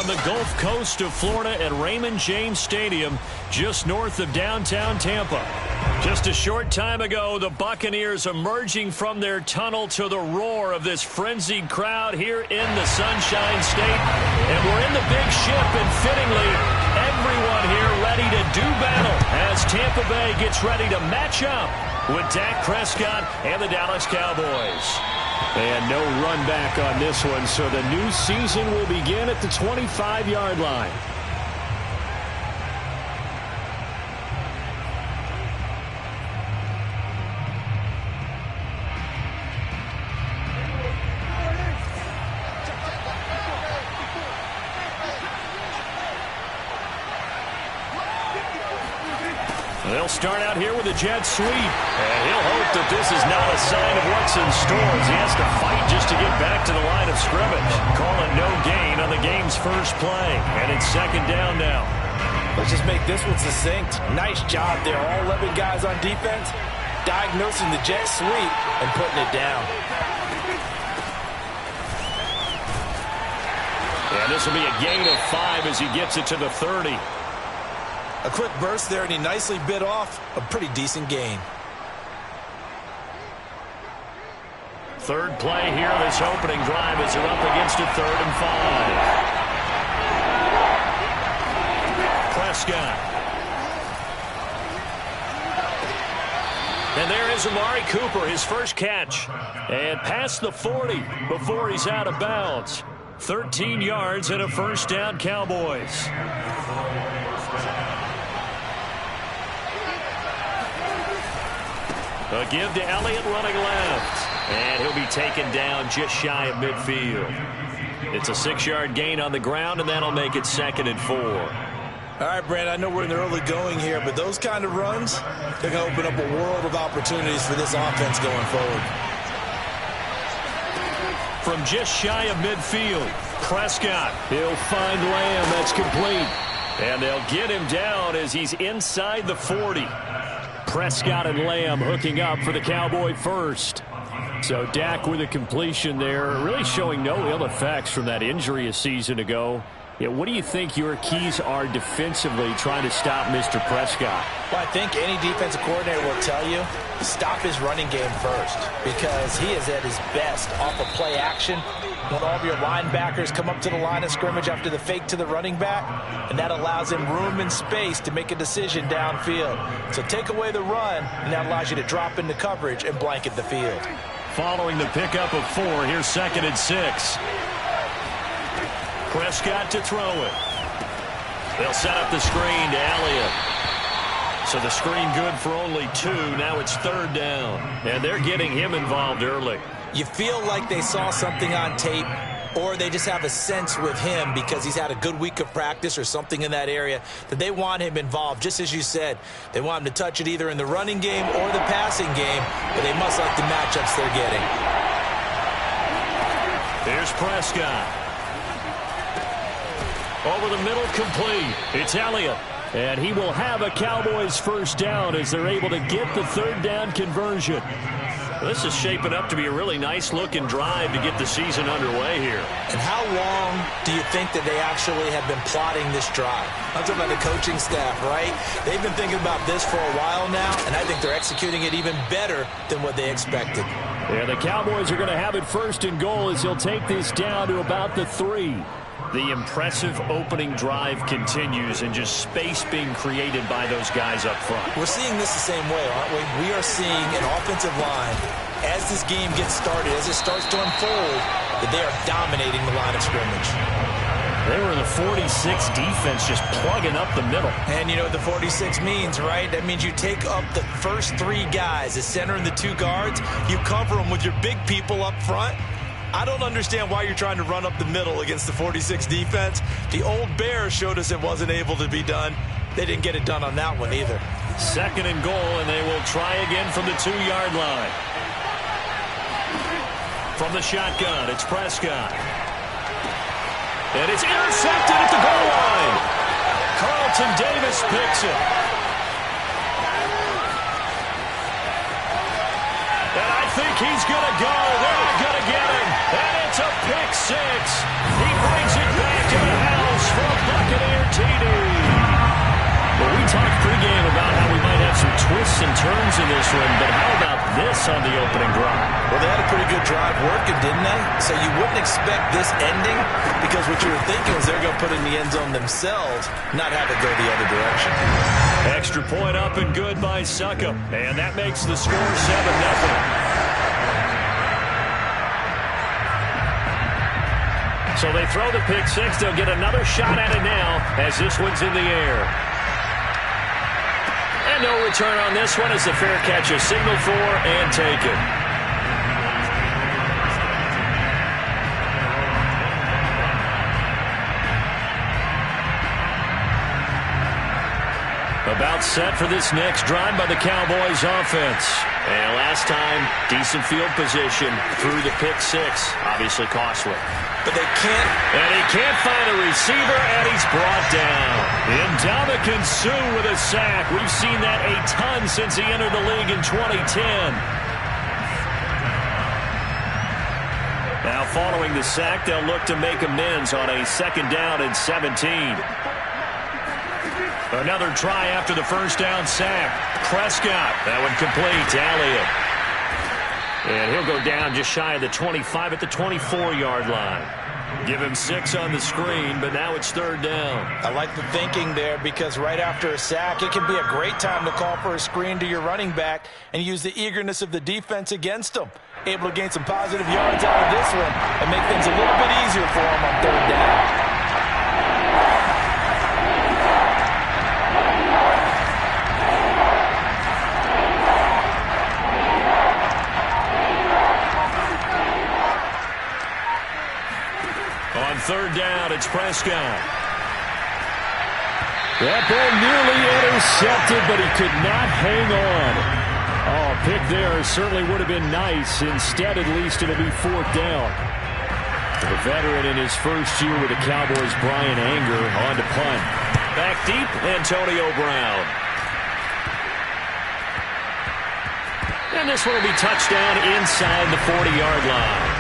from the Gulf Coast of Florida at Raymond James Stadium, just north of downtown Tampa. Just a short time ago, the Buccaneers emerging from their tunnel to the roar of this frenzied crowd here in the Sunshine State. And we're in the big ship, and fittingly, everyone here ready to do battle as Tampa Bay gets ready to match up with Dak Prescott and the Dallas Cowboys. And no run back on this one, so the new season will begin at the 25-yard line. They'll start out here with a jet sweep, and he'll hope that this is not a sign of what's in store as he has to fight just to get back to the line of scrimmage. Call it no gain on the game's first play, and it's second down now. Let's just make this one succinct. Nice job there, all 11 guys on defense, diagnosing the jet sweep and putting it down. And this will be a gain of 5 as he gets it to the 30. A quick burst there, and he nicely bit off a pretty decent gain. Third play here, this opening drive as they're up against a 3rd and 5. Prescott. And there is Amari Cooper, his first catch. And past the 40 before he's out of bounds. 13 yards and a first down, Cowboys. A give to Elliott running left. And he'll be taken down just shy of midfield. It's a 6-yard gain on the ground, and that'll make it 2nd and 4. All right, Brand, I know we're in the early going here, but those kind of runs, they're going to open up a world of opportunities for this offense going forward. From just shy of midfield, Prescott. He'll find Lamb. That's complete. And they'll get him down as he's inside the 40. Prescott and Lamb hooking up for the Cowboy first. So Dak with a completion there, really showing no ill effects from that injury a season ago. Yeah, what do you think your keys are defensively trying to stop Mr. Prescott? Well, I think any defensive coordinator will tell you, stop his running game first, because he is at his best off of play action when all of your linebackers come up to the line of scrimmage after the fake to the running back, and that allows him room and space to make a decision downfield. So take away the run, and that allows you to drop into coverage and blanket the field. Following the pickup of 4, here's 2nd and 6. Prescott to throw it. They'll set up the screen to Elliott. So the screen good for only 2. Now it's 3rd down. And they're getting him involved early. You feel like they saw something on tape, or they just have a sense with him because he's had a good week of practice or something in that area that they want him involved. Just as you said, they want him to touch it either in the running game or the passing game, but they must like the matchups they're getting. Here's Prescott. Over the middle, complete. It's Elliott. And he will have a Cowboys first down as they're able to get the 3rd down conversion. This is shaping up to be a really nice-looking drive to get the season underway here. And how long do you think that they actually have been plotting this drive? I'm talking about the coaching staff, right? They've been thinking about this for a while now, and I think they're executing it even better than what they expected. Yeah, the Cowboys are going to have it 1st and goal as he'll take this down to about the 3. The impressive opening drive continues, and just space being created by those guys up front. We're seeing this the same way, aren't we? We are seeing an offensive line, as this game gets started, as it starts to unfold, that they are dominating the line of scrimmage. They were in the 46 defense, just plugging up the middle. And you know what the 46 means, right? That means you take up the first 3 guys, the center and the 2 guards. You cover them with your big people up front. I don't understand why you're trying to run up the middle against the 46 defense. The old Bears showed us it wasn't able to be done. They didn't get it done on that one either. 2nd and goal, and they will try again from the 2-yard line. From the shotgun, it's Prescott. And it's intercepted at the goal line. Carlton Davis picks it. And I think he's going to go. They're not going to get him. And it's a pick 6. He brings it back to the house. TD. Well, we talked pregame about how we might have some twists and turns in this one, but how about this on the opening drive? Well, they had a pretty good drive working, didn't they? So you wouldn't expect this ending because what you were thinking is they're going to put it in the end zone themselves, not have it go the other direction. Extra point up and good by Suckup, and that makes the score 7-0. So they throw the pick six. They'll get another shot at it now as this one's in the air. And no return on this one as the fair catch is signaled for and taken. About set for this next drive by the Cowboys offense. And last time, decent field position through the pick six. Obviously costly. But they can't. And he can't find a receiver, and he's brought down. Ndamukong Suh with a sack. We've seen that a ton since he entered the league in 2010. Now following the sack, they'll look to make amends on a 2nd down and 17. Another try after the first down sack. Prescott, that one complete to Elliott. And he'll go down just shy of the 25 at the 24-yard line. Give him 6 on the screen, but now it's 3rd down. I like the thinking there because right after a sack, it can be a great time to call for a screen to your running back and use the eagerness of the defense against them. Able to gain some positive yards out of this one and make things a little bit easier for them on 3rd down. On 3rd down, it's Prescott. That ball nearly intercepted, but he could not hang on. Oh, pick there certainly would have been nice. Instead, at least, it'll be 4th down. The veteran in his first year with the Cowboys, Brian Anger, on to punt. Back deep, Antonio Brown. And this one will be touchdown inside the 40-yard line.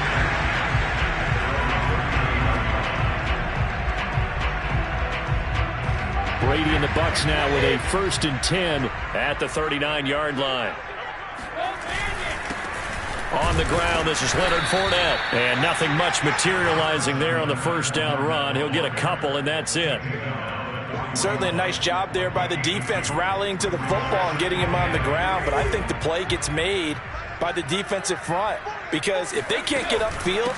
Brady and the Bucs now with a 1st and 10 at the 39-yard line. On the ground, this is Leonard Fournette. And nothing much materializing there on the 1st down run. He'll get a couple, and that's it. Certainly a nice job there by the defense rallying to the football and getting him on the ground. But I think the play gets made by the defensive front because if they can't get upfield,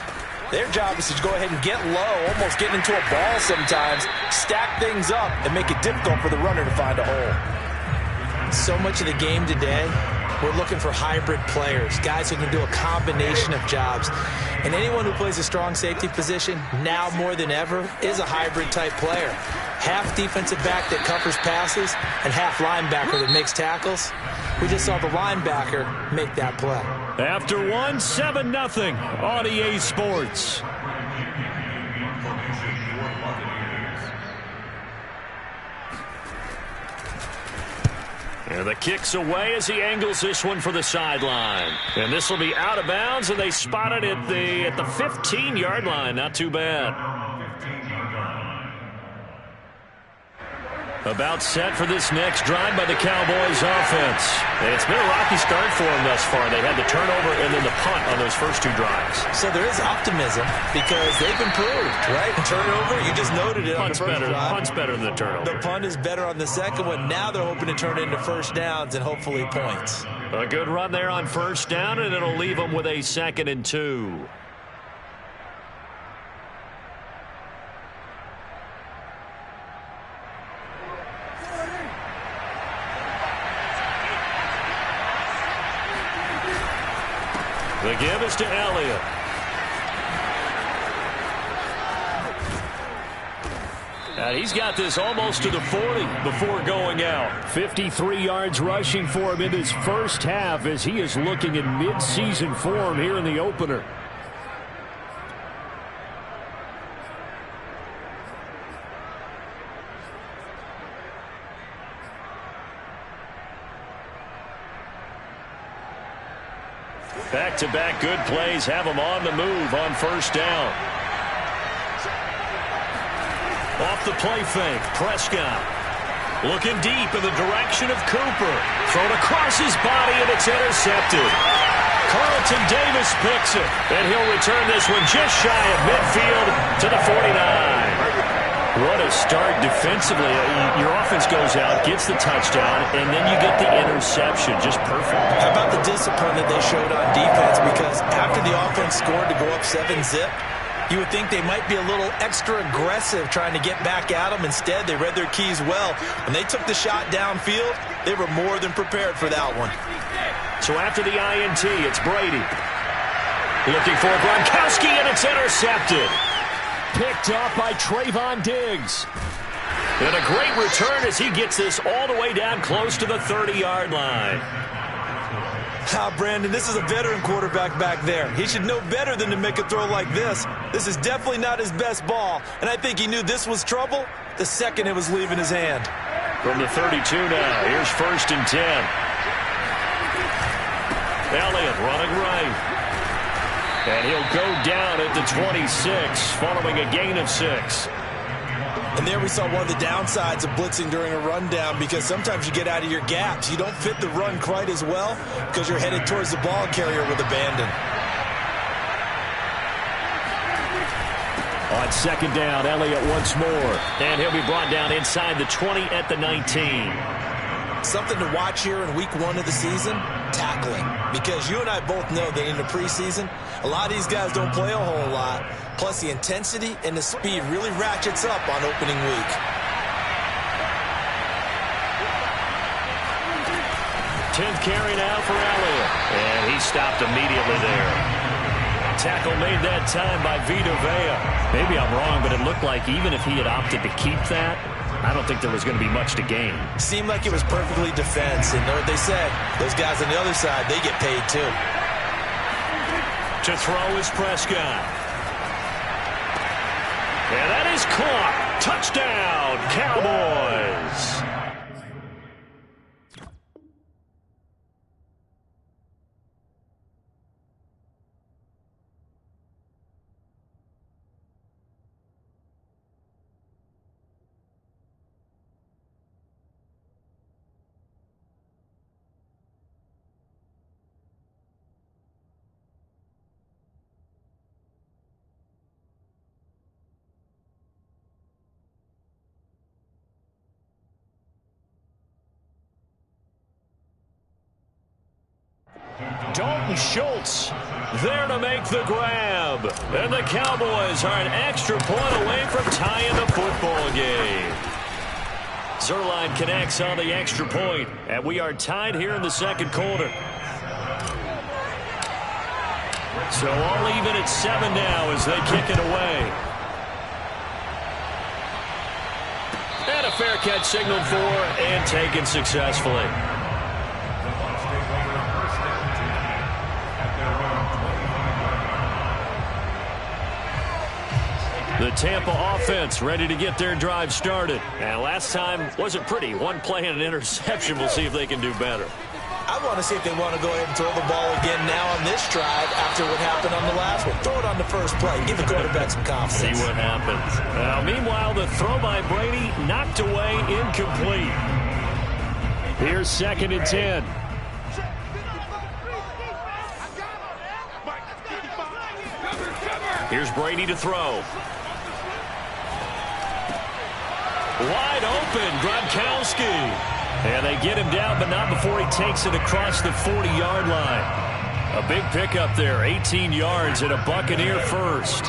their job is to go ahead and get low, almost getting into a ball sometimes, stack things up, and make it difficult for the runner to find a hole. So much of the game today, we're looking for hybrid players, guys who can do a combination of jobs. And anyone who plays a strong safety position, now more than ever, is a hybrid-type player. Half defensive back that covers passes and half linebacker that makes tackles. We just saw the linebacker make that play. After one, 7-0 on EA Sports. And the kick's away as he angles this one for the sideline. And this will be out of bounds, and they spot it at the 15-yard line. Not too bad. About set for this next drive by the Cowboys offense. And it's been a rocky start for them thus far. They had the turnover and then the punt on those first 2 drives. So there is optimism because they've improved, right? Turnover, you just noted it on the first drive. Punt's better than the turnover. The punt is better on the second one. Now they're hoping to turn it into 1st downs and hopefully points. A good run there on 1st down, and it'll leave them with a 2nd and 2. The give is to Elliott. And he's got this almost to the 40 before going out. 53 yards rushing for him in this first half as he is looking in mid-season form here in the opener. Back-to-back good plays have him on the move on 1st down. Off the play fake, Prescott. Looking deep in the direction of Cooper. Thrown across his body, and it's intercepted. Carlton Davis picks it, and he'll return this one just shy of midfield to the 49. What a start defensively. Your offense goes out, gets the touchdown, and then you get the interception. Just perfect. How about the discipline that they showed on defense? Because after the offense scored to go up 7-zip, you would think they might be a little extra aggressive trying to get back at them. Instead, they read their keys well. When they took the shot downfield, they were more than prepared for that one. So after the INT, it's Brady. Looking for Gronkowski, and it's intercepted. Picked off by Trayvon Diggs. And a great return as he gets this all the way down close to the 30-yard line. Brandon, this is a veteran quarterback back there. He should know better than to make a throw like this. This is definitely not his best ball, and I think he knew this was trouble the second it was leaving his hand. From the 32 now, here's 1st and 10. Elliott running right. And he'll go down at the 26 following a gain of 6. And there we saw one of the downsides of blitzing during a rundown, because sometimes you get out of your gaps. You don't fit the run quite as well because you're headed towards the ball carrier with abandon. On 2nd down, Elliott once more. And he'll be brought down inside the 20 at the 19. Something to watch here in week 1 of the season, tackling. Because you and I both know that in the preseason, a lot of these guys don't play a whole lot. Plus, the intensity and the speed really ratchets up on opening week. 10th carry now for Elliott. And he stopped immediately there. Tackle made that time by Vita Vea. Maybe I'm wrong, but it looked like even if he had opted to keep that, I don't think there was going to be much to gain. Seemed like it was perfectly defense. And know what they said? Those guys on the other side, they get paid too. To throw is Prescott. And that is caught. Touchdown, Cowboys. Dalton Schultz there to make the grab. And the Cowboys are an extra point away from tying the football game. Zerline connects on the extra point, and we are tied here in the 2nd quarter. So all even at 7 now as they kick it away. And a fair catch signaled for and taken successfully. The Tampa offense ready to get their drive started. And last time wasn't pretty. One play and an interception. We'll see if they can do better. I want to see if they want to go ahead and throw the ball again now on this drive after what happened on the last one. Throw it on the first play. Give the quarterback some confidence. See what happens. Meanwhile, the throw by Brady knocked away, incomplete. Here's 2nd and 10. Here's Brady to throw. Wide open, Gronkowski. And they get him down, but not before he takes it across the 40-yard line. A big pickup there, 18 yards and a Buccaneer first.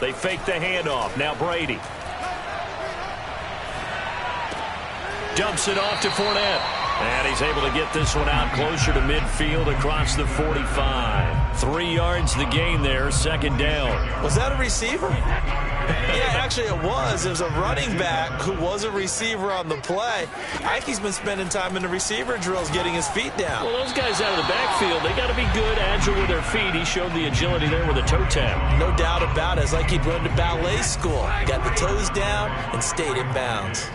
They fake the handoff. Now Brady. Dumps it off to Fournette. And he's able to get this one out closer to midfield across the 45. 3 yards the gain there, 2nd down. Was that a receiver? Yeah, actually it was. It was a running back who was a receiver on the play. I think he's been spending time in the receiver drills getting his feet down. Well, those guys out of the backfield, they got to be good, agile with their feet. He showed the agility there with a toe tap. No doubt about it. It's like he'd run to ballet school. Got the toes down and stayed in bounds.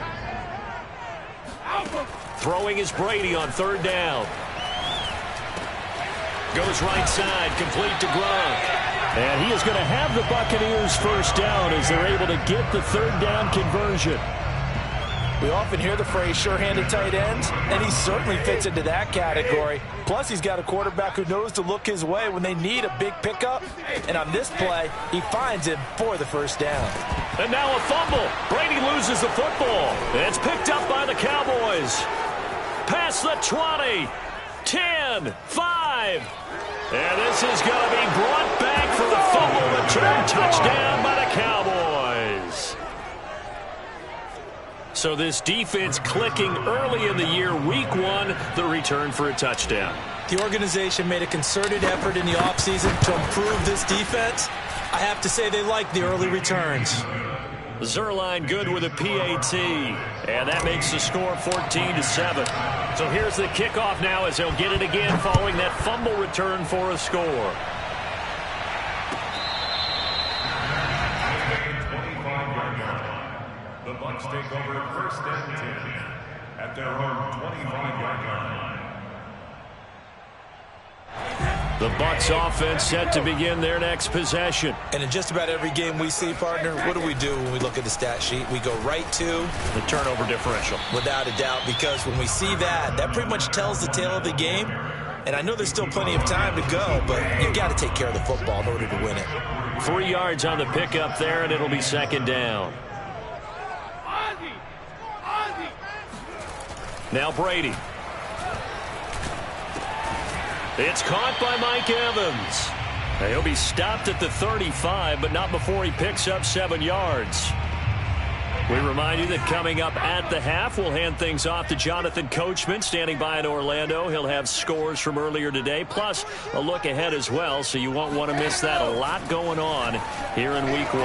Throwing is Brady on 3rd down. Goes right side, complete to Gronk. And he is going to have the Buccaneers first down as they're able to get the third down conversion. We often hear the phrase sure-handed tight ends, and he certainly fits into that category. Plus, he's got a quarterback who knows to look his way when they need a big pickup. And on this play, he finds him for the first down. And now a fumble. Brady loses the football. It's picked up by the Cowboys. Past the 20, 10, 5. And this is going to be brought back for the fumble return touchdown by the Cowboys. So this defense clicking early in the year, week 1, the return for a touchdown. The organization made a concerted effort in the offseason to improve this defense. I have to say they like the early returns. Zerline good with a PAT, and that makes the score 14-7. So here's the kickoff now as they'll get it again following that fumble return for a score. The Bucs take over first and 10 at their own 25-yard line. The Bucs offense set to begin their next possession. And in just about every game we see, partner, what do we do when we look at the stat sheet? We go right to the turnover differential. Without a doubt, because when we see that, that pretty much tells the tale of the game. And I know there's still plenty of time to go, but you've got to take care of the football in order to win it. 3 yards on the pickup there, and it'll be second down. Now Brady. It's caught by Mike Evans. Now he'll be stopped at the 35, but not before he picks up 7 yards. We remind you that coming up at the half, we'll hand things off to Jonathan Coachman, standing by in Orlando. He'll have scores from earlier today, plus a look ahead as well, so you won't want to miss that. A lot going on here in week 1.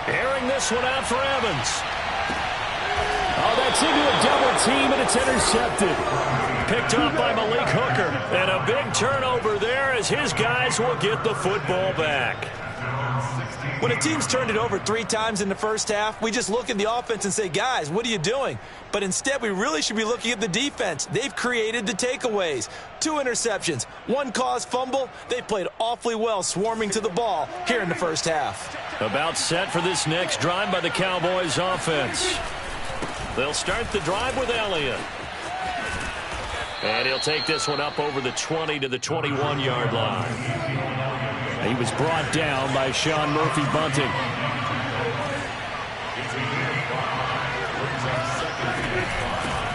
Airing this one out for Evans. Oh, that's into a double team, and it's intercepted. Picked off by Malik Hooker. And a big turnover there as his guys will get the football back. When a team's turned it over 3 times in the first half, we just look at the offense and say, guys, what are you doing? But instead, we really should be looking at the defense. They've created the takeaways. 2 interceptions, 1 caused fumble. They played awfully well swarming to the ball here in the first half. About set for this next drive by the Cowboys offense. They'll start the drive with Elliott. And he'll take this one up over the 20 to the 21-yard line. He was brought down by Sean Murphy-Bunting.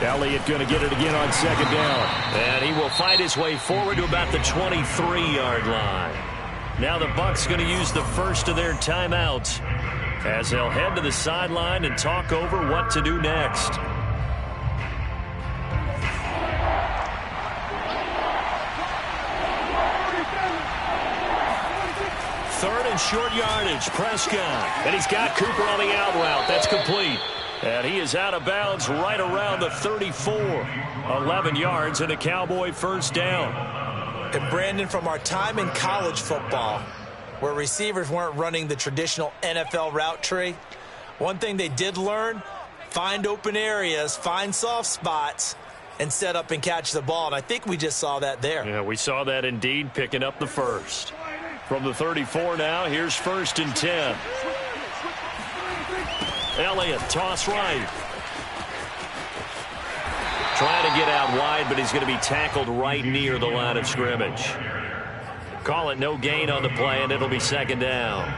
Elliott going to get it again on second down. And he will fight his way forward to about the 23-yard line. Now the Bucs going to use the first of their timeouts as they'll head to the sideline and talk over what to do next. Third and short yardage, Prescott. And he's got Cooper on the out route. That's complete. And he is out of bounds right around the 34. 11 yards and a Cowboy first down. And Brandon, from our time in college football, where receivers weren't running the traditional NFL route tree, one thing they did learn, find open areas, find soft spots, and set up and catch the ball. And I think we just saw that there. Yeah, we saw that indeed, picking up the first. From the 34 now, here's first and 10. Elliott, toss right. Trying to get out wide, but he's going to be tackled right near the line of scrimmage. Call it no gain on the play, and it'll be second down.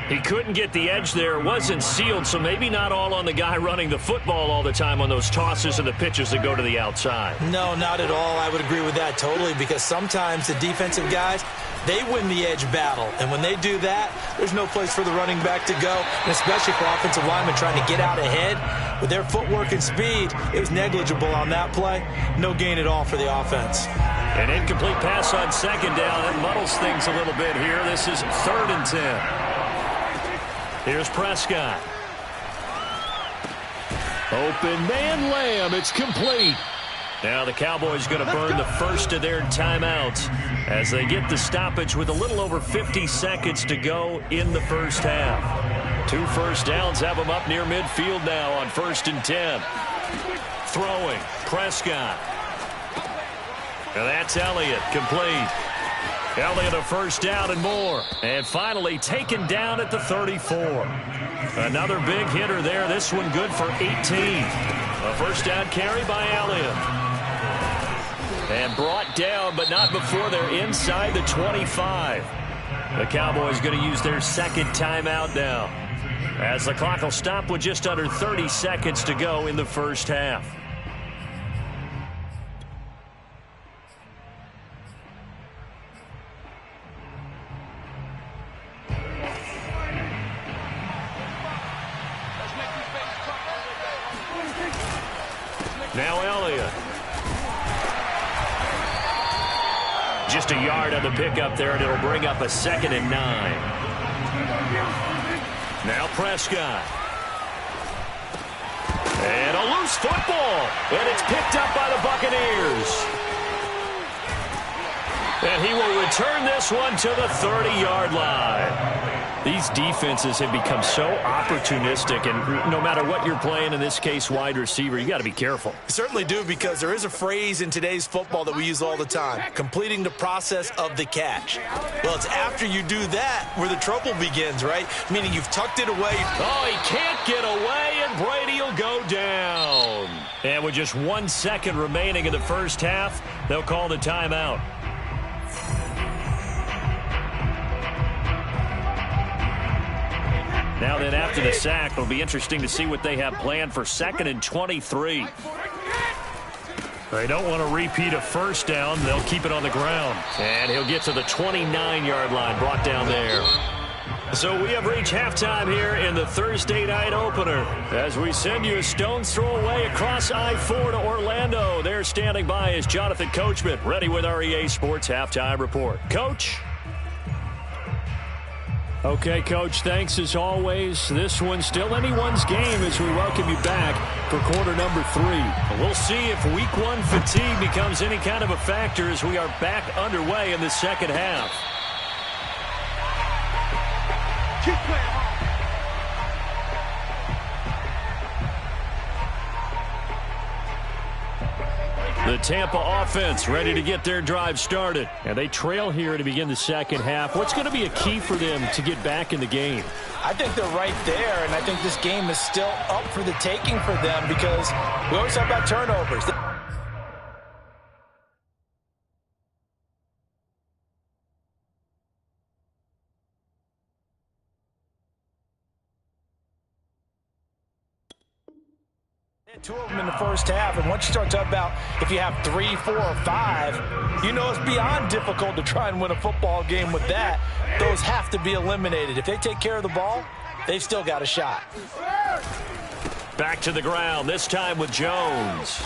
He couldn't get the edge there. It wasn't sealed, so maybe not all on the guy running the football all the time on those tosses and the pitches that go to the outside. No, not at all. I would agree with that totally, because sometimes the defensive guys, they win the edge battle. And when they do that, there's no place for the running back to go, and especially for offensive linemen trying to get out ahead. With their footwork and speed, it was negligible on that play. No gain at all for the offense. An incomplete pass on second down. That muddles things a little bit here. This is third and 10. Here's Prescott. Open man Lamb. It's complete. Now the Cowboys going to burn the first of their timeouts as they get the stoppage with a little over 50 seconds to go in the first half. 2 first downs have them up near midfield now on first and 10. Throwing, Prescott. And that's Elliott, complete. Elliott a first down and more. And finally taken down at the 34. Another big hitter there. This one good for 18. A first down carry by Elliott. And brought down, but not before they're inside the 25. The Cowboys going to use their second timeout now, as the clock will stop with just under 30 seconds to go in the first half. Now Elliott. Just a yard on the pickup there, and it'll bring up a 2nd and 9. Now Prescott. And a loose football. And it's picked up by the Buccaneers. And he will return this one to the 30-yard line. These defenses have become so opportunistic, and no matter what you're playing, in this case wide receiver, you got to be careful. You certainly do, because there is a phrase in today's football that we use all the time: completing the process of the catch. Well, it's after you do that where the trouble begins, right? Meaning you've tucked it away. Oh, he can't get away, and Brady will go down. And with just 1 second remaining in the first half, they'll call the timeout. Now then, after the sack, it'll be interesting to see what they have planned for 2nd and 23. They don't want to repeat a first down. They'll keep it on the ground. And he'll get to the 29-yard line, brought down there. So we have reached halftime here in the Thursday night opener, as we send you a stone's throw away across I-4 to Orlando. There standing by is Jonathan Coachman, ready with our EA Sports Halftime Report. Coach? Okay, Coach, thanks as always. This one's still anyone's game as we welcome you back for quarter number 3. We'll see if week 1 fatigue becomes any kind of a factor as we are back underway in the second half. Keep playing hard. The Tampa offense ready to get their drive started. And they trail here to begin the second half. What's going to be a key for them to get back in the game? I think they're right there, and I think this game is still up for the taking for them, because we always talk about turnovers. Two of them in the first half, and once you start talking about if you have 3, 4, or 5, you know it's beyond difficult to try and win a football game with that. Those have to be eliminated. If they take care of the ball, they've still got a shot. Back to the ground, this time with Jones.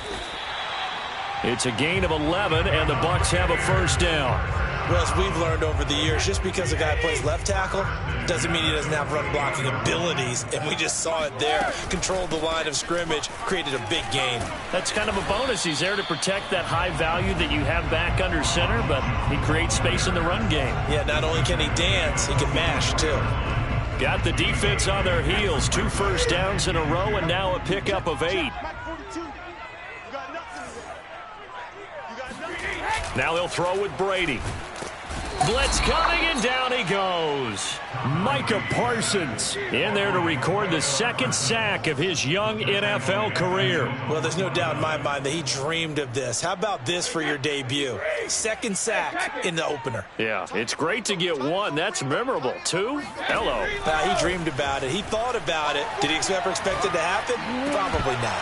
It's a gain of 11, and the Bucs have a first down. Well, as we've learned over the years, just because a guy plays left tackle doesn't mean he doesn't have run blocking abilities, and we just saw it there. Controlled the line of scrimmage, created a big gain. That's kind of a bonus. He's there to protect that high value that you have back under center, but he creates space in the run game. Yeah, not only can he dance, he can mash, too. Got the defense on their heels. 2 first downs in a row, and now a pickup of 8. Now they'll throw with Brady. Blitz coming, and down he goes. Micah Parsons in there to record the 2nd sack of his young NFL career. Well, there's no doubt in my mind that he dreamed of this. How about this for your debut? 2nd sack in the opener. Yeah, it's great to get 1. That's memorable. 2? Hello. He dreamed about it. He thought about it. Did he ever expect it to happen? Probably not.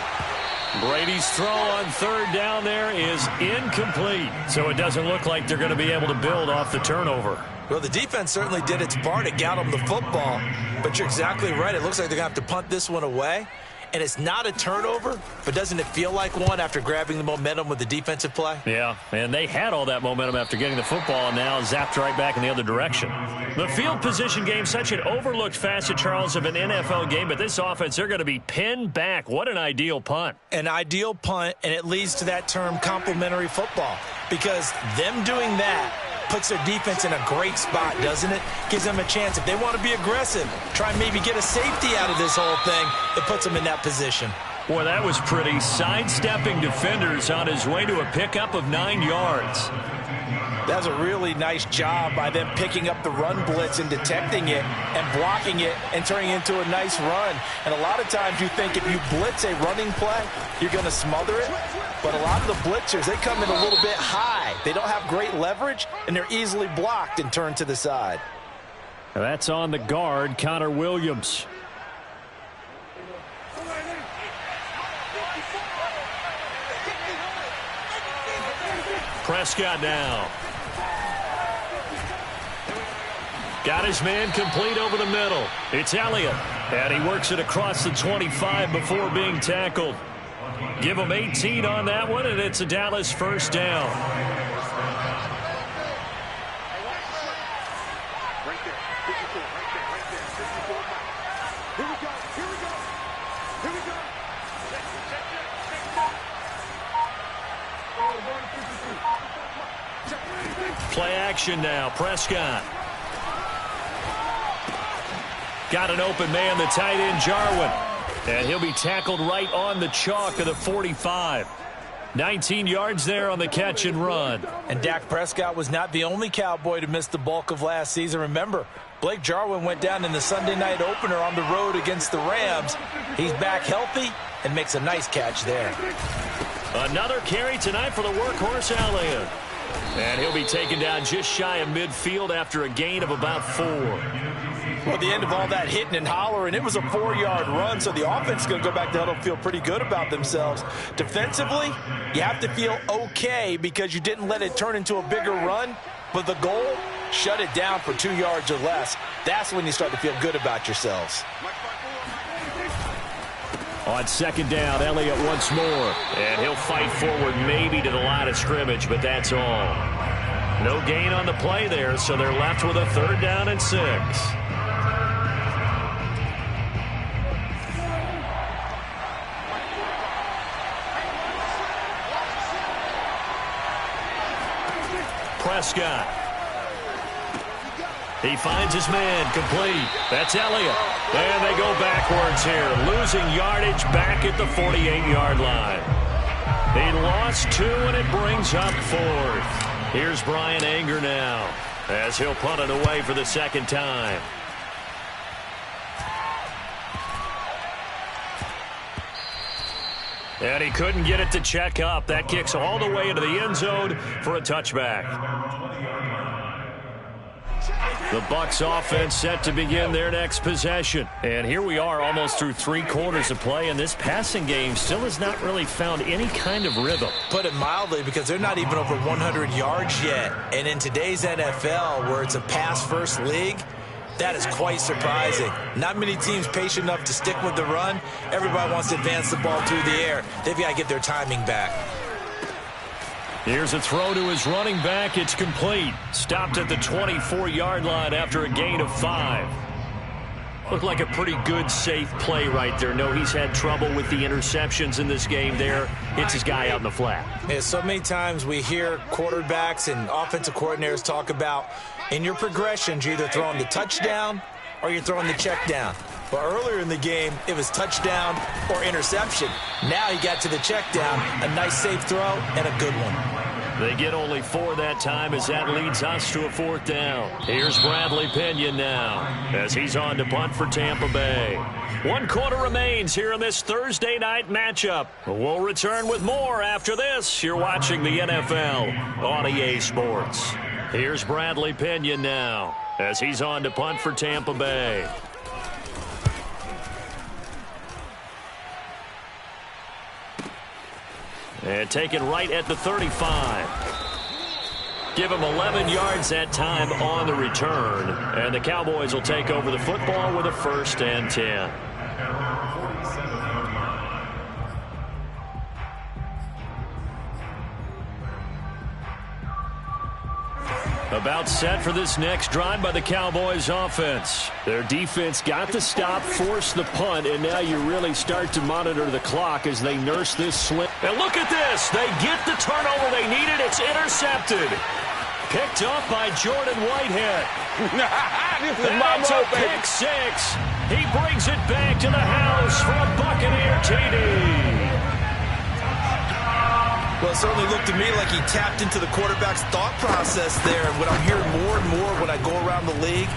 Brady's throw on 3rd down there is incomplete. So it doesn't look like they're going to be able to build off the turnover. Well, the defense certainly did its part. It got them the football. But you're exactly right. It looks like they're going to have to punt this one away. And it's not a turnover, but doesn't it feel like one after grabbing the momentum with the defensive play? Yeah, and they had all that momentum after getting the football, and now zapped right back in the other direction. The field position game, such an overlooked facet, Charles, of an NFL game, but this offense, they're going to be pinned back. What an ideal punt. An ideal punt, and it leads to that term complementary football, because them doing that puts their defense in a great spot, doesn't it? Gives them a chance. If they want to be aggressive, try and maybe get a safety out of this whole thing, it puts them in that position. Boy, that was pretty. Sidestepping defenders on his way to a pickup of 9 yards. That's a really nice job by them picking up the run blitz and detecting it and blocking it and turning it into a nice run. And a lot of times you think if you blitz a running play, you're going to smother it. But a lot of the blitzers, they come in a little bit high. They don't have great leverage, and they're easily blocked and turned to the side. That's on the guard, Connor Williams. Prescott now. Got his man complete over the middle. It's Elliott. And he works it across the 25 before being tackled. Give him 18 on that one, and it's a Dallas first down. Play action now. Prescott. Got an open man, the tight end, Jarwin. And he'll be tackled right on the chalk of the 45. 19 yards there on the catch and run. And Dak Prescott was not the only Cowboy to miss the bulk of last season. Remember, Blake Jarwin went down in the Sunday night opener on the road against the Rams. He's back healthy and makes a nice catch there. Another carry tonight for the workhorse Elliott. And he'll be taken down just shy of midfield after a gain of about 4. Well, at the end of all that hitting and hollering, it was a 4-yard run, so the offense is going to go back to huddle and feel pretty good about themselves. Defensively, you have to feel okay because you didn't let it turn into a bigger run, but the goal, shut it down for 2 yards or less. That's when you start to feel good about yourselves. On second down, Elliott once more. And he'll fight forward maybe to the line of scrimmage, but that's all. No gain on the play there, so they're left with a 3rd down and 6. Prescott. He finds his man complete. That's Elliott. And they go backwards here, losing yardage back at the 48-yard line. He lost 2, and it brings up 4th. Here's Brian Anger now, as he'll punt it away for the 2nd time. And he couldn't get it to check up. That kicks all the way into the end zone for a touchback. The Bucs offense set to begin their next possession. And here we are almost through 3 quarters of play, and this passing game still has not really found any kind of rhythm. Put it mildly, because they're not even over 100 yards yet. And in today's NFL, where it's a pass-first league, that is quite surprising. Not many teams patient enough to stick with the run. Everybody wants to advance the ball through the air. They've got to get their timing back. Here's a throw to his running back. It's complete. Stopped at the 24-yard line after a gain of 5. Looked like a pretty good, safe play right there. No, he's had trouble with the interceptions in this game there. Hits his guy out in the flat. Yeah, so many times we hear quarterbacks and offensive coordinators talk about in your progressions, you're either throwing the touchdown or you're throwing the check down. But earlier in the game, it was touchdown or interception. Now he got to the check down, a nice safe throw, and a good one. They get only 4 that time as that leads us to a 4th down. Here's Bradley Pinion now as he's on to punt for Tampa Bay. 1 quarter remains here in this Thursday night matchup. We'll return with more after this. You're watching the NFL on EA Sports. Here's Bradley Pinion now as he's on to punt for Tampa Bay. And taken right at the 35. Give him 11 yards that time on the return. And the Cowboys will take over the football with a 1st and 10. About set for this next drive by the Cowboys offense. Their defense got the stop, forced the punt, and now you really start to monitor the clock as they nurse this slip. And look at this. They get the turnover they needed. It's intercepted. Picked up by Jordan Whitehead. That's a pick 6. He brings it back to the house for a Buccaneer TD. Well, it certainly looked to me like he tapped into the quarterback's thought process there. And what I'm hearing more and more when I go around the league,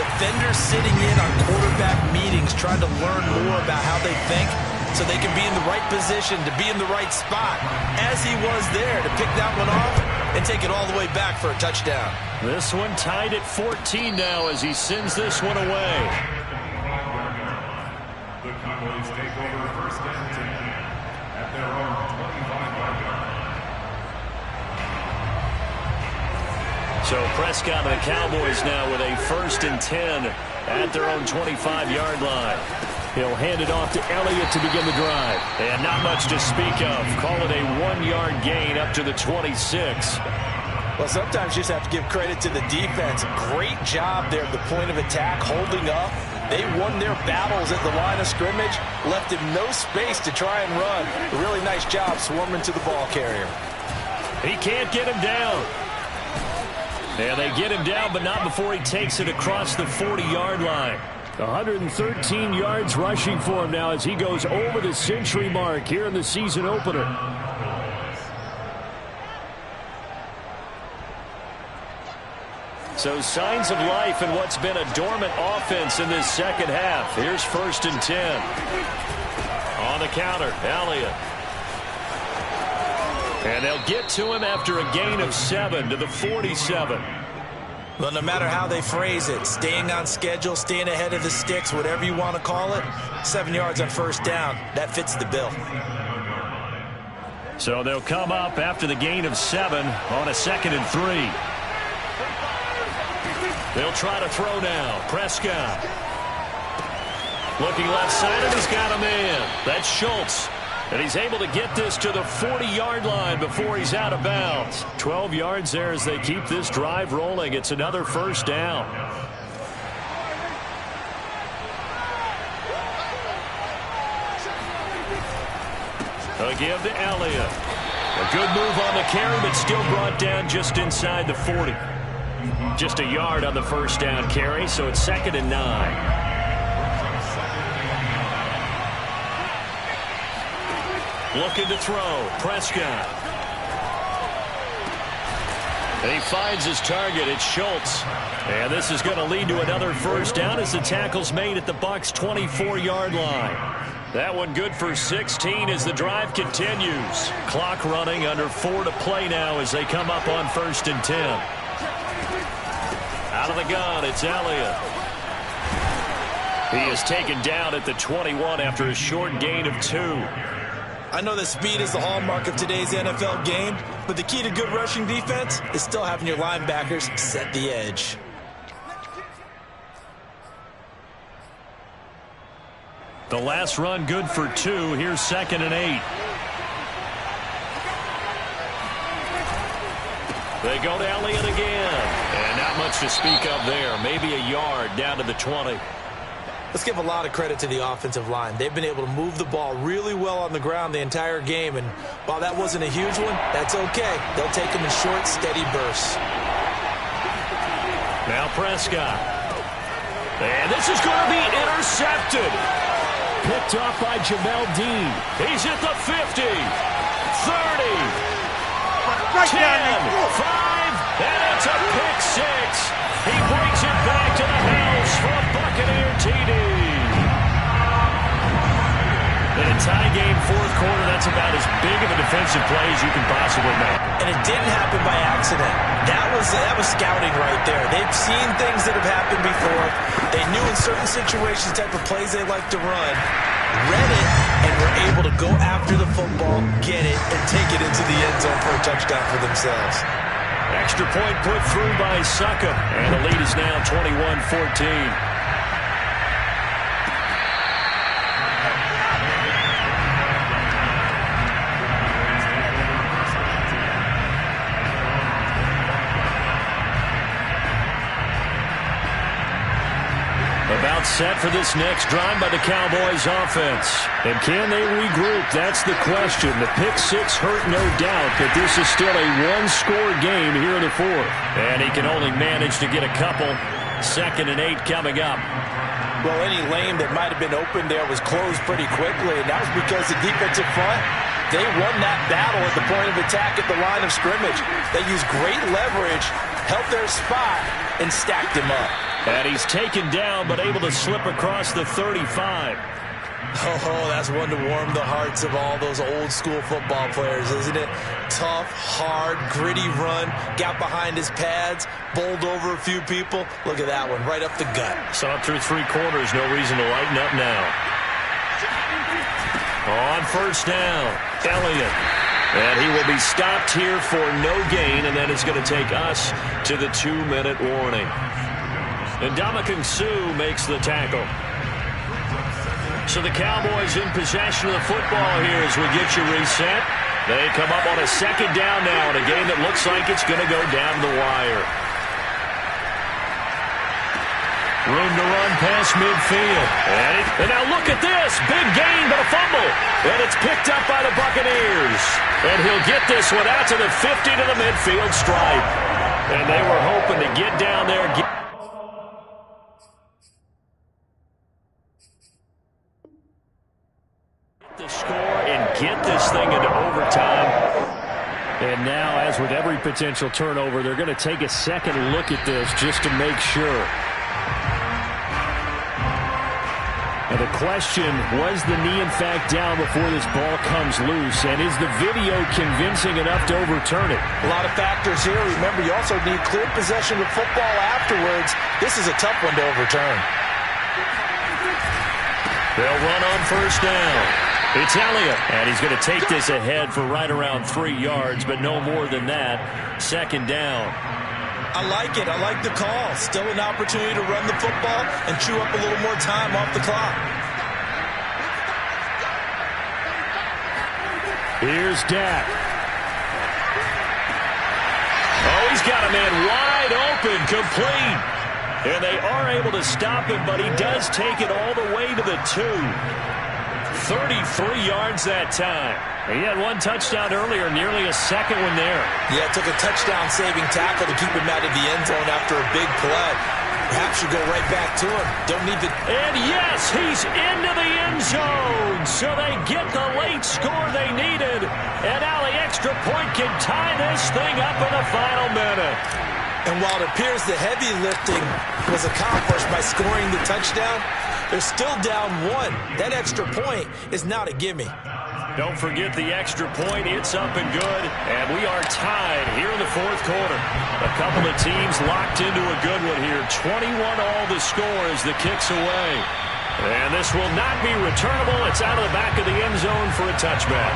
defenders sitting in on quarterback meetings trying to learn more about how they think so they can be in the right position to be in the right spot, as he was there to pick that one off and take it all the way back for a touchdown. This one tied at 14 now as he sends this one away. The Cowboys take over first and 10 at their own 25-yard line. So Prescott and the Cowboys now with a first and 10 at their own 25-yard line. He'll hand it off to Elliott to begin the drive. And not much to speak of. Call it a 1-yard gain up to the 26. Well, sometimes you just have to give credit to the defense. Great job there at the point of attack, holding up. They won their battles at the line of scrimmage, left him no space to try and run. A really nice job swarming to the ball carrier. He can't get him down. And they get him down, but not before he takes it across the 40-yard line. 113 yards rushing for him now as he goes over the century mark here in the season opener. So signs of life in what's been a dormant offense in this second half. Here's first and 10. On the counter, Elliott. And they'll get to him after a gain of 7 to the 47. Well, no matter how they phrase it, staying on schedule, staying ahead of the sticks, whatever you want to call it, 7 yards on first down, that fits the bill. So they'll come up after the gain of 7 on a 2nd and 3. They'll try to throw now. Prescott. Looking left side, and he's got a man. That's Schultz. And he's able to get this to the 40-yard line before he's out of bounds. 12 yards there as they keep this drive rolling. It's another first down. A give to Elliott. A good move on the carry, but still brought down just inside the 40. Just a yard on the first down carry, so it's 2nd and 9. Looking to throw. Prescott. And he finds his target. It's Schultz. And this is going to lead to another first down as the tackle's made at the Bucs' 24-yard line. That one good for 16 as the drive continues. Clock running under 4 to play now as they come up on first and 10. Out of the gun, it's Elliott. He is taken down at the 21 after a short gain of 2. I know that speed is the hallmark of today's NFL game, but the key to good rushing defense is still having your linebackers set the edge. The last run good for 2. Here's 2nd and 8. They go to Elliott again. And not much to speak of there. Maybe a yard down to the 20. Let's give a lot of credit to the offensive line. They've been able to move the ball really well on the ground the entire game. And while that wasn't a huge one, that's okay. They'll take them in short, steady bursts. Now Prescott. And this is going to be intercepted. Picked off by Jamel Dean. He's at the 50. 30. 10. 5. And it's a pick 6. He brings it back to the house for a Buccaneer TD. In a tie game, fourth quarter, that's about as big of a defensive play as you can possibly make. And it didn't happen by accident. That was scouting right there. They've seen things that have happened before. They knew in certain situations the type of plays they like to run, read it, and were able to go after the football, get it, and take it into the end zone for a touchdown for themselves. Extra point put through by Succop, and the lead is now 21-14. About set for this next drive by the Cowboys offense. And can they regroup? That's the question. The pick 6 hurt, no doubt, but this is still a one-score game here in the fourth. And he can only manage to get a couple. 2nd and 8 coming up. Well, any lane that might have been open there was closed pretty quickly, and that was because the defensive front They won that battle at the point of attack at the line of scrimmage. They used great leverage, held their spot, and stacked him up. And he's taken down, but able to slip across the 35. Oh, that's one to warm the hearts of all those old school football players, isn't it? Tough, hard, gritty run, got behind his pads, bowled over a few people. Look at that one, right up the gut. Saw it through 3 quarters, no reason to lighten up now. On first down, Elliott. And he will be stopped here for no gain, and then it's going to take us to the 2-minute warning. And Ndamukong Suh makes the tackle. So the Cowboys in possession of the football here as we get you reset. They come up on a second down now in a game that looks like it's going to go down the wire. Room to run past midfield. And now look at this. Big gain, but a fumble. And it's picked up by the Buccaneers. And he'll get this one out to the 50 to the midfield stripe. And they were hoping to get down there. The score and get this thing into overtime. And now, as with every potential turnover, they're going to take a second look at this just to make sure. And the question, was the knee in fact down before this ball comes loose? And is the video convincing enough to overturn it? A lot of factors here. Remember, you also need clear possession of football afterwards. This is a tough one to overturn. They'll run on first down. It's Elliott, and he's going to take this ahead for right around 3 yards, but no more than that. Second down. I like it. I like the call. Still an opportunity to run the football and chew up a little more time off the clock. Here's Dak. Oh, he's got a man wide open, complete. And they are able to stop him, but he does take it all the way to the 2. 33 yards that time. He had one touchdown earlier, nearly a second one there. Yeah, it took a touchdown-saving tackle to keep him out of the end zone after a big play. Perhaps you go right back to him. Don't need to... And yes, he's into the end zone. So they get the late score they needed. And now the extra point can tie this thing up in the final minute. And while it appears the heavy lifting was accomplished by scoring the touchdown, they're still down 1. That extra point is not a gimme. Don't forget the extra point. It's up and good. And we are tied here in the fourth quarter. A couple of teams locked into a good one here. 21 all the score as the kick's away. And this will not be returnable. It's out of the back of the end zone for a touchback.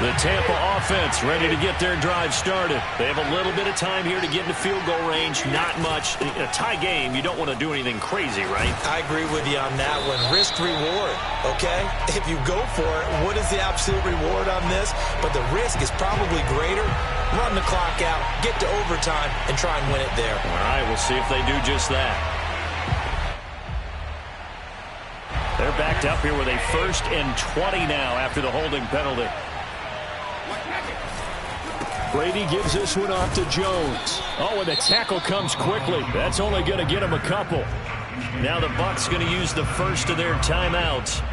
The Tampa offense ready to get their drive started. They have a little bit of time here to get into field goal range. Not much. In a tie game, you don't want to do anything crazy, right? I agree with you on that one. Risk reward, okay? If you go for it, what is the absolute reward on this? But the risk is probably greater. Run the clock out, get to overtime, and try and win it there. All right, we'll see if they do just that. They're backed up here with a 1st and 20 now after the holding penalty. Brady gives this one off to Jones. Oh, and the tackle comes quickly. That's only going to get him a couple. Now the Bucs going to use the first of their timeouts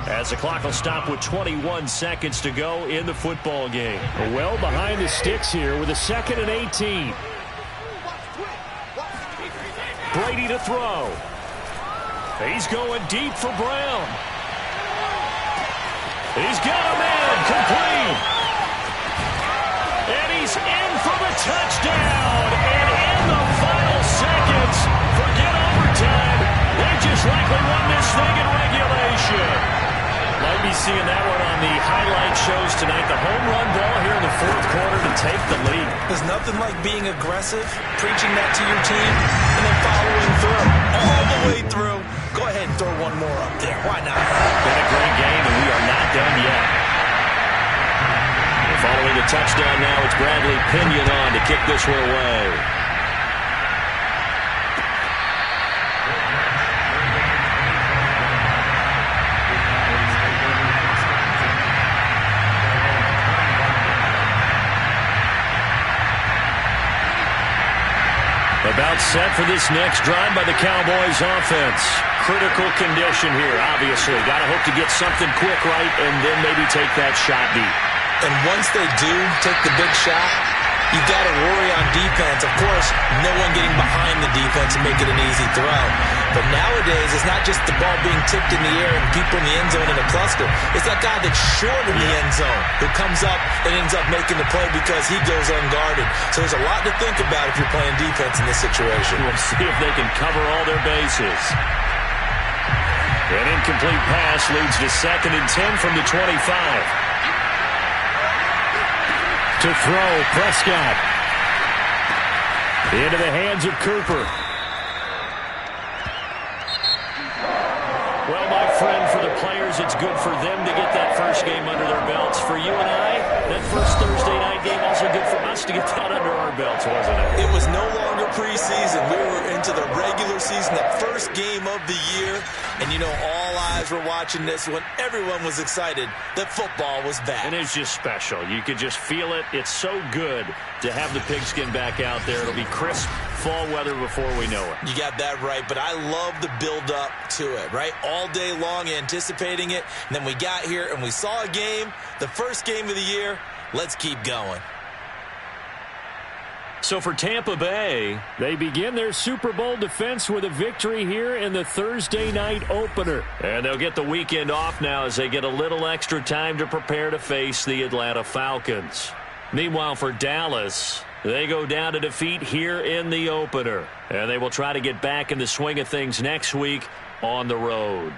as the clock will stop with 21 seconds to go in the football game. Well behind the sticks here with a 2nd and 18. Brady to throw. He's going deep for Brown. He's got a man complete. And he's in for the touchdown. And in the final seconds, forget overtime. They just likely won this thing in regulation. Might be seeing that one on the highlight shows tonight. The home run ball here in the fourth quarter to take the lead. There's nothing like being aggressive, preaching that to your team, and then following through. All the way through. Go ahead and throw one more up there. Why not? Been a great game, and we are not done yet. Following the touchdown now, it's Bradley Pinion on to kick this one away. About set for this next drive by the Cowboys offense. Critical condition here, obviously. Got to hope to get something quick right and then maybe take that shot deep. And once they do take the big shot, you've got to worry on defense. Of course, no one getting behind the defense and make it an easy throw. But nowadays, it's not just the ball being tipped in the air and people in the end zone in a cluster. It's that guy that's short in the end zone who comes up and ends up making the play because he goes unguarded. So there's a lot to think about if you're playing defense in this situation. We'll see if they can cover all their bases. An incomplete pass leads to 2nd and 10 from the 25. To throw, Prescott. Into the hands of Cooper. Well, my friend, for the players, it's good for them to get that first game under their belts. For you and I, that first Thursday night game, also good for us to get that under our belts, wasn't it? It was no longer preseason. We were into the regular season, that first game of the year. And, you know, all eyes were watching this when everyone was excited that football was back. And it's just special. You could just feel it. It's so good to have the pigskin back out there. It'll be crisp fall weather before we know it. You got that right, but I love the build-up to it, right? All day long anticipating it, and then we got here and we saw a game, the first game of the year. Let's keep going. So for Tampa Bay, they begin their Super Bowl defense with a victory here in the Thursday night opener. And they'll get the weekend off now as they get a little extra time to prepare to face the Atlanta Falcons. Meanwhile, for Dallas, they go down to defeat here in the opener. And they will try to get back in the swing of things next week on the road.